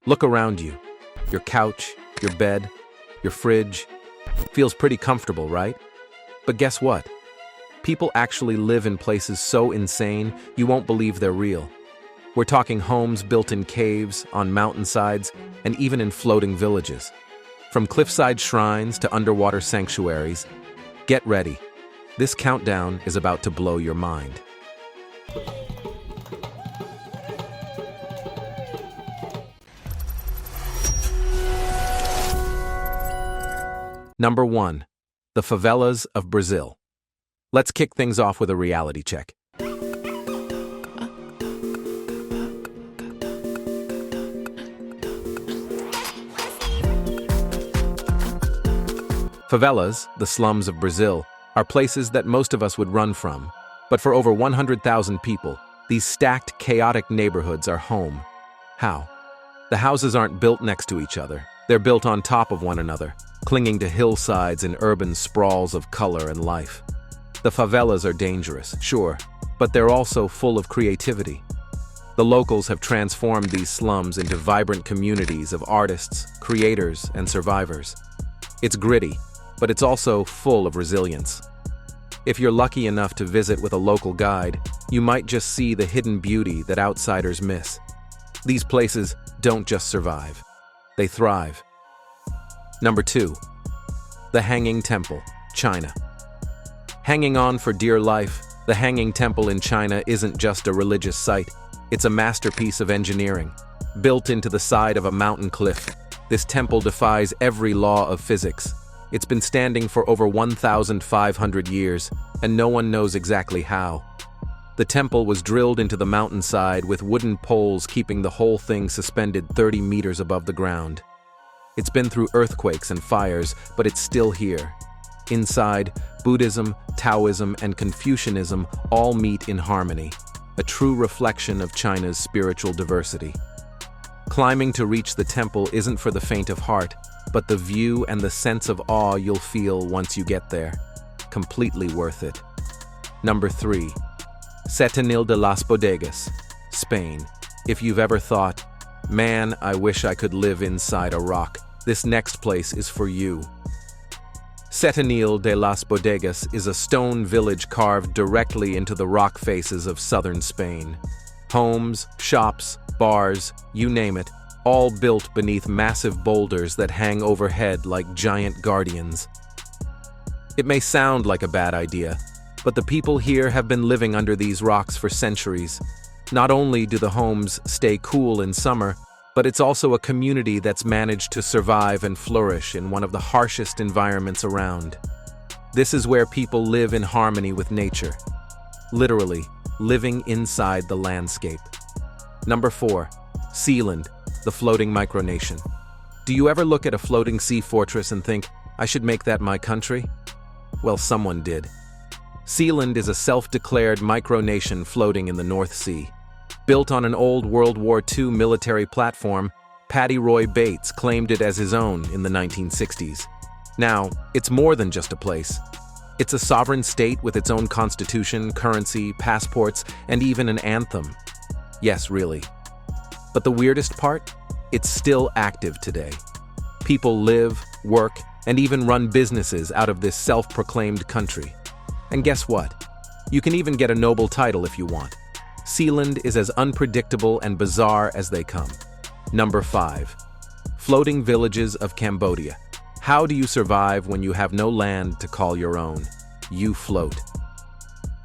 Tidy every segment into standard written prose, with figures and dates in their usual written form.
Look around you. Your couch, your bed, your fridge. Feels pretty comfortable, right? But guess what? People actually live in places so insane, you won't believe they're real. We're talking homes built in caves, on mountainsides, and even in floating villages. From cliffside shrines to underwater sanctuaries, get ready. This countdown is about to blow your mind. Number 1. The favelas of Brazil. Let's kick things off with a reality check. Favelas, the slums of Brazil, are places that most of us would run from. But for over 100,000 people, these stacked, chaotic neighborhoods are home. How? The houses aren't built next to each other. They're built on top of one another, clinging to hillsides and urban sprawls of color and life. The favelas are dangerous, sure, but they're also full of creativity. The locals have transformed these slums into vibrant communities of artists, creators, and survivors. It's gritty, but it's also full of resilience. If you're lucky enough to visit with a local guide, you might just see the hidden beauty that outsiders miss. These places don't just survive, they thrive. Number 2. The Hanging Temple, China. Hanging on for dear life, the Hanging Temple in China isn't just a religious site, it's a masterpiece of engineering. Built into the side of a mountain cliff, this temple defies every law of physics. It's been standing for over 1,500 years, and no one knows exactly how. The temple was drilled into the mountainside with wooden poles keeping the whole thing suspended 30 meters above the ground. It's been through earthquakes and fires, but it's still here. Inside, Buddhism, Taoism, and Confucianism all meet in harmony, a true reflection of China's spiritual diversity. Climbing to reach the temple isn't for the faint of heart, but the view and the sense of awe you'll feel once you get there. Completely worth it. Number 3. Setenil de las Bodegas, Spain. If you've ever thought, man, I wish I could live inside a rock, this next place is for you. Setenil de las Bodegas is a stone village carved directly into the rock faces of southern Spain. Homes, shops, bars, you name it, all built beneath massive boulders that hang overhead like giant guardians. It may sound like a bad idea, but the people here have been living under these rocks for centuries. Not only do the homes stay cool in summer, but it's also a community that's managed to survive and flourish in one of the harshest environments around. This is where people live in harmony with nature, literally living inside the landscape. Number 4. Sealand, the floating micronation. Do you ever look at a floating sea fortress and think, I should make that my country? Well, someone did. Sealand is a self-declared micronation floating in the North Sea. Built on an old World War II military platform, Paddy Roy Bates claimed it as his own in the 1960s. Now, it's more than just a place. It's a sovereign state with its own constitution, currency, passports, and even an anthem. Yes, really. But the weirdest part? It's still active today. People live, work, and even run businesses out of this self-proclaimed country. And guess what? You can even get a noble title if you want. Sealand is as unpredictable and bizarre as they come. Number 5. Floating villages of Cambodia. How do you survive when you have no land to call your own? You float.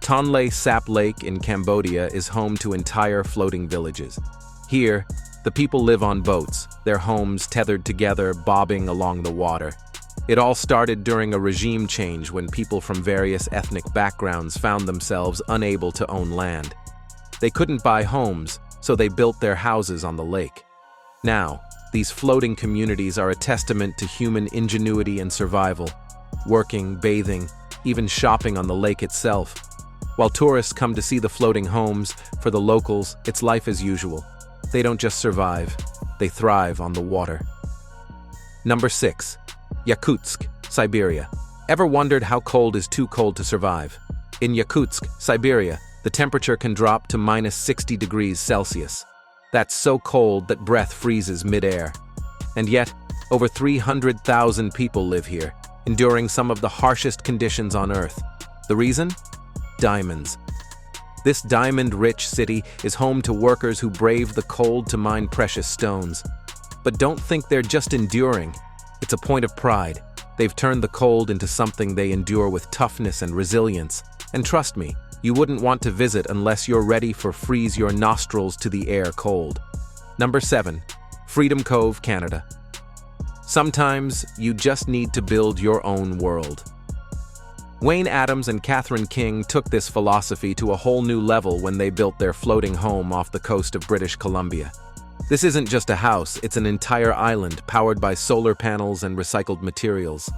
Tonle Sap Lake in Cambodia is home to entire floating villages. Here, the people live on boats, their homes tethered together, bobbing along the water. It all started during a regime change when people from various ethnic backgrounds found themselves unable to own land. They couldn't buy homes, so they built their houses on the lake. Now, these floating communities are a testament to human ingenuity and survival, working, bathing, even shopping on the lake itself. While tourists come to see the floating homes, for the locals, it's life as usual. They don't just survive, they thrive on the water. Number 6. Yakutsk, Siberia. Ever wondered how cold is too cold to survive? In Yakutsk, Siberia, the temperature can drop to -60 degrees Celsius. That's so cold that breath freezes mid-air. And yet, over 300,000 people live here, enduring some of the harshest conditions on Earth. The reason? Diamonds. This diamond-rich city is home to workers who brave the cold to mine precious stones. But don't think they're just enduring. It's a point of pride. They've turned the cold into something they endure with toughness and resilience. And trust me, you wouldn't want to visit unless you're ready for freeze your nostrils to the air cold. Number 7. Freedom Cove, Canada. Sometimes you just need to build your own world. Wayne Adams and Catherine King took this philosophy to a whole new level when they built their floating home off the coast of British Columbia. This isn't just a house, it's an entire island powered by solar panels and recycled materials.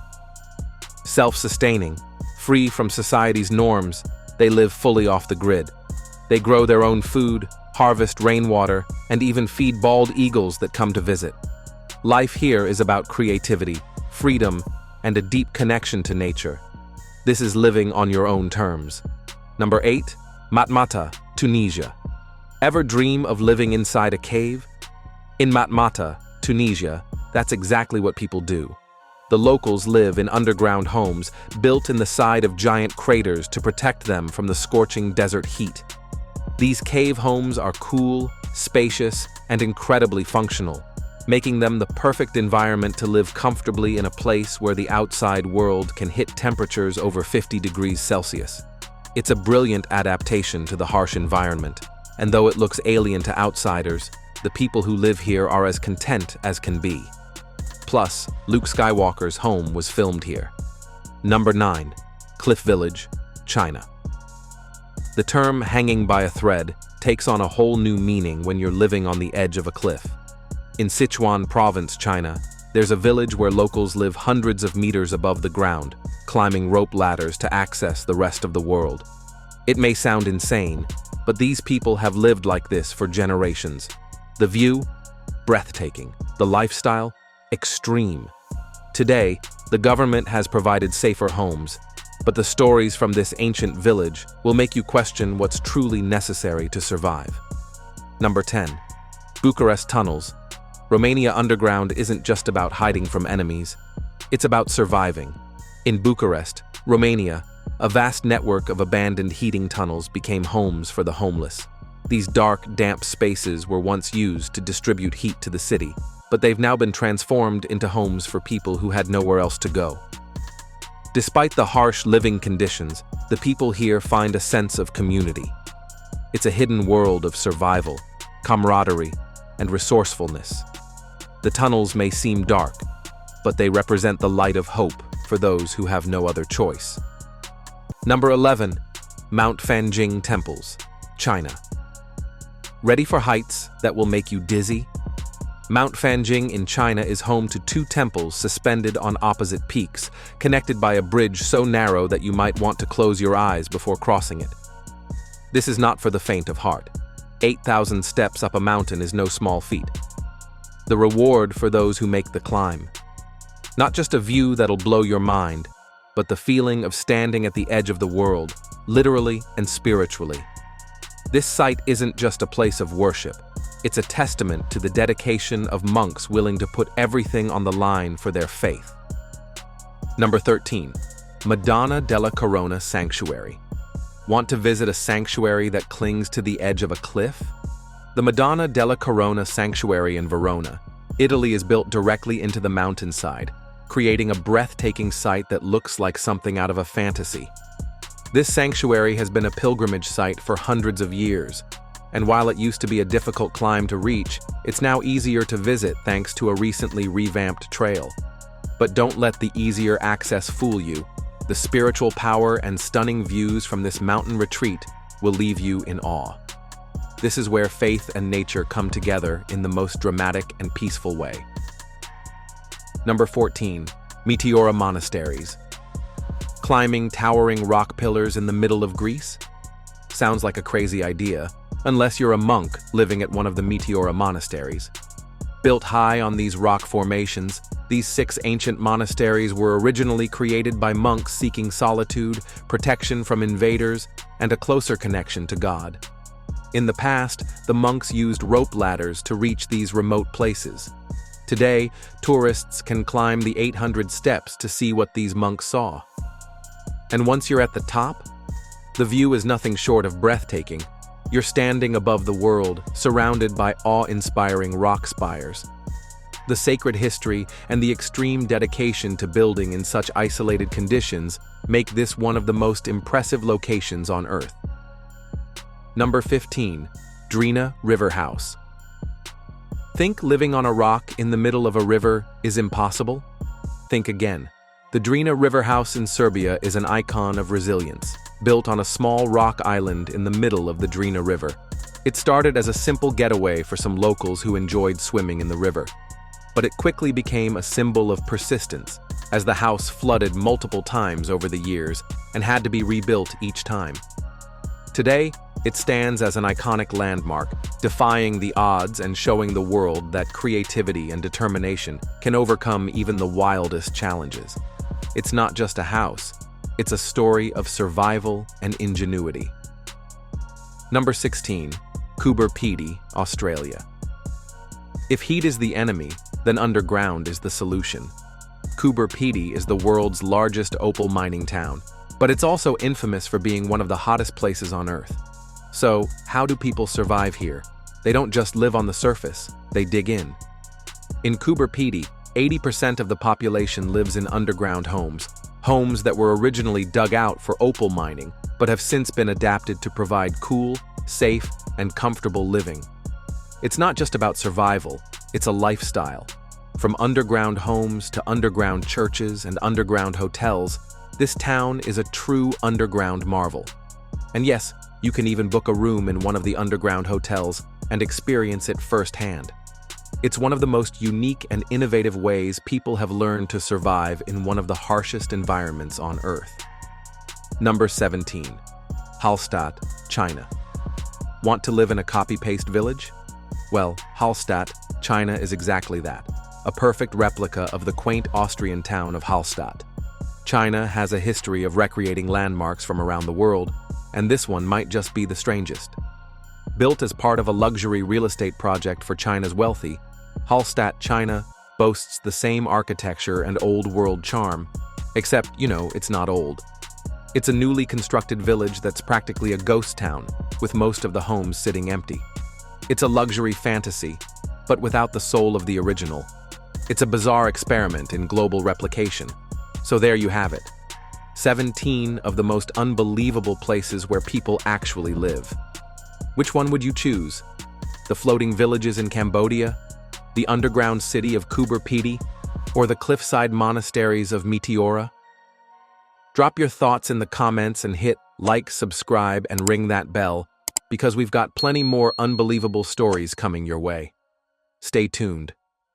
Self-sustaining, free from society's norms, they live fully off the grid. They grow their own food, harvest rainwater, and even feed bald eagles that come to visit. Life here is about creativity, freedom, and a deep connection to nature. This is living on your own terms. Number 8. Matmata, Tunisia. Ever dream of living inside a cave? In Matmata, Tunisia, that's exactly what people do. The locals live in underground homes built in the side of giant craters to protect them from the scorching desert heat. These cave homes are cool, spacious, and incredibly functional, making them the perfect environment to live comfortably in a place where the outside world can hit temperatures over 50 degrees Celsius. It's a brilliant adaptation to the harsh environment, and though it looks alien to outsiders, the people who live here are as content as can be. Plus, Luke Skywalker's home was filmed here. Number 9. Cliff Village, China. The term hanging by a thread takes on a whole new meaning when you're living on the edge of a cliff. In Sichuan province, China, there's a village where locals live hundreds of meters above the ground, climbing rope ladders to access the rest of the world. It may sound insane, but these people have lived like this for generations. The view? Breathtaking. The lifestyle? Extreme. Today, the government has provided safer homes, but the stories from this ancient village will make you question what's truly necessary to survive. Number 10. Bucharest tunnels. Romania underground isn't just about hiding from enemies. It's about surviving. In Bucharest, Romania, a vast network of abandoned heating tunnels became homes for the homeless. These dark, damp spaces were once used to distribute heat to the city, but they've now been transformed into homes for people who had nowhere else to go. Despite the harsh living conditions, the people here find a sense of community. It's a hidden world of survival, camaraderie, and resourcefulness. The tunnels may seem dark, but they represent the light of hope for those who have no other choice. Number 11. Mount Fanjing Temples, China. Ready for heights that will make you dizzy? Mount Fanjing in China is home to 2 temples suspended on opposite peaks, connected by a bridge so narrow that you might want to close your eyes before crossing it. This is not for the faint of heart. 8,000 steps up a mountain is no small feat. The reward for those who make the climb. Not just a view that'll blow your mind, but the feeling of standing at the edge of the world, literally and spiritually. This site isn't just a place of worship. It's a testament to the dedication of monks willing to put everything on the line for their faith. Number 13. Madonna della Corona Sanctuary. Want to visit a sanctuary that clings to the edge of a cliff? The Madonna della Corona Sanctuary in Verona, Italy is built directly into the mountainside, creating a breathtaking sight that looks like something out of a fantasy. This sanctuary has been a pilgrimage site for hundreds of years, and while it used to be a difficult climb to reach, it's now easier to visit thanks to a recently revamped trail. But don't let the easier access fool you. The spiritual power and stunning views from this mountain retreat will leave you in awe. This is where faith and nature come together in the most dramatic and peaceful way. Number 14. Meteora Monasteries. Climbing towering rock pillars in the middle of Greece? Sounds like a crazy idea, unless you're a monk living at one of the Meteora monasteries. Built high on these rock formations, these 6 ancient monasteries were originally created by monks seeking solitude, protection from invaders, and a closer connection to God. In the past, the monks used rope ladders to reach these remote places. Today, tourists can climb the 800 steps to see what these monks saw. And once you're at the top, the view is nothing short of breathtaking. You're standing above the world, surrounded by awe-inspiring rock spires. The sacred history and the extreme dedication to building in such isolated conditions make this one of the most impressive locations on Earth. Number 15. Drina Riverhouse. Think living on a rock in the middle of a river is impossible? Think again. The Drina Riverhouse in Serbia is an icon of resilience, built on a small rock island in the middle of the Drina River. It started as a simple getaway for some locals who enjoyed swimming in the river. But it quickly became a symbol of persistence, as the house flooded multiple times over the years and had to be rebuilt each time. Today, it stands as an iconic landmark, defying the odds and showing the world that creativity and determination can overcome even the wildest challenges. It's not just a house, it's a story of survival and ingenuity. Number 16. Coober, Pedy, Australia. If heat is the enemy, then underground is the solution. Coober, Pedy is the world's largest opal mining town, but it's also infamous for being one of the hottest places on Earth. So, how do people survive here? They don't just live on the surface, they dig in. In Coober, Pedy, 80% of the population lives in underground homes that were originally dug out for opal mining, but have since been adapted to provide cool, safe, and comfortable living. It's not just about survival, it's a lifestyle. From underground homes to underground churches and underground hotels, this town is a true underground marvel. And yes, you can even book a room in one of the underground hotels and experience it firsthand. It's one of the most unique and innovative ways people have learned to survive in one of the harshest environments on Earth. Number 17. Hallstatt, China. Want to live in a copy-paste village? Well, Hallstatt, China is exactly that, a perfect replica of the quaint Austrian town of Hallstatt. China has a history of recreating landmarks from around the world, and this one might just be the strangest. Built as part of a luxury real estate project for China's wealthy, Hallstatt, China boasts the same architecture and old-world charm, except, it's not old. It's a newly constructed village that's practically a ghost town, with most of the homes sitting empty. It's a luxury fantasy, but without the soul of the original. It's a bizarre experiment in global replication. So there you have it. 17 of the most unbelievable places where people actually live. Which one would you choose? The floating villages in Cambodia? The underground city of Coober, Pedy? Or the cliffside monasteries of Meteora? Drop your thoughts in the comments and hit like, subscribe, and ring that bell, because we've got plenty more unbelievable stories coming your way. Stay tuned.